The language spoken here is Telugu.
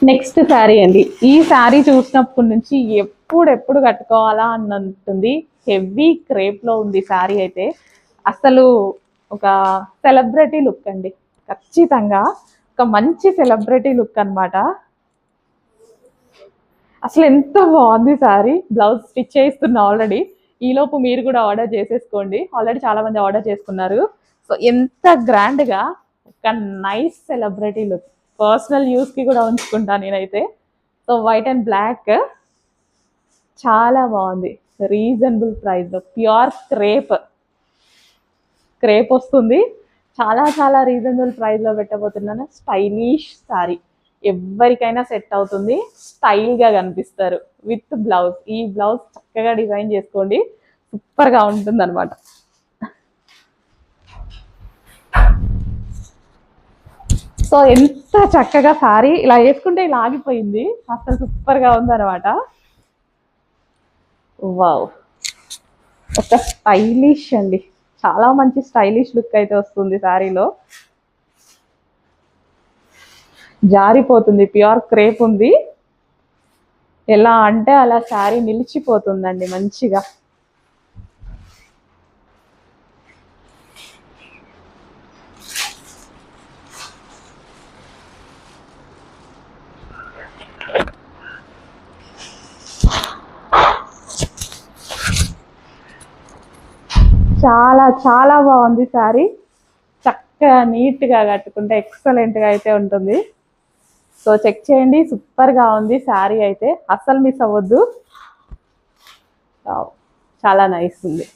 నెక్స్ట్ శారీ అండి. ఈ శారీ చూసినప్పటి నుంచి ఎప్పుడు కట్టుకోవాలా అన్నట్టుంది. హెవీ క్రేప్ లో ఉంది శారీ అయితే. అసలు ఒక సెలబ్రిటీ లుక్ అండి, ఖచ్చితంగా ఒక మంచి సెలబ్రిటీ లుక్ అన్నమాట. అసలు ఎంత బాగుంది శారీ. బ్లౌజ్ స్టిచ్ చేయిస్తున్నా ఆల్రెడీ. ఈలోపు మీరు కూడా ఆర్డర్ చేసేసుకోండి. ఆల్రెడీ చాలా మంది ఆర్డర్ చేసుకున్నారు. సో ఎంత గ్రాండ్ గా ఒక nice celebrity look. Personal use కి కూడా ఉంచుకుంటా నేనైతే. సో వైట్ అండ్ బ్లాక్ చాలా బాగుంది. రీజనబుల్ ప్రైస్ లో ప్యూర్ క్రేప్ క్రేప్ వస్తుంది. చాలా చాలా రీజనబుల్ ప్రైస్ లో పెట్టబోతున్నాను. స్టైలిష్ సారీ, ఎవరికైనా సెట్ అవుతుంది. స్టైల్ గా కనిపిస్తారు విత్ బ్లౌజ్. ఈ బ్లౌజ్ చక్కగా డిజైన్ చేసుకోండి, సూపర్ గా ఉంటుంది అనమాట. సో ఎంత చక్కగా సారీ ఇలా వేసుకుంటే ఇలా ఆగిపోయింది. అసలు సూపర్ గా ఉంది అనమాట. వావ్, ఒక స్టైలిష్ అండి, చాలా మంచి స్టైలిష్ లుక్ అయితే వస్తుంది శారీలో. జారిపోతుంది, ప్యూర్ క్రేప్ ఉంది. ఎలా అంటే అలా శారీ నిలిచిపోతుందండి మంచిగా. చాలా చాలా బాగుంది శారీ. చక్కగా నీట్గా కట్టుకుంటే ఎక్సలెంట్గా అయితే ఉంటుంది. సో చెక్ చేయండి, సూపర్గా ఉంది శారీ అయితే, అస్సలు మిస్ అవ్వద్దు. చాలా నైస్ ఉంది.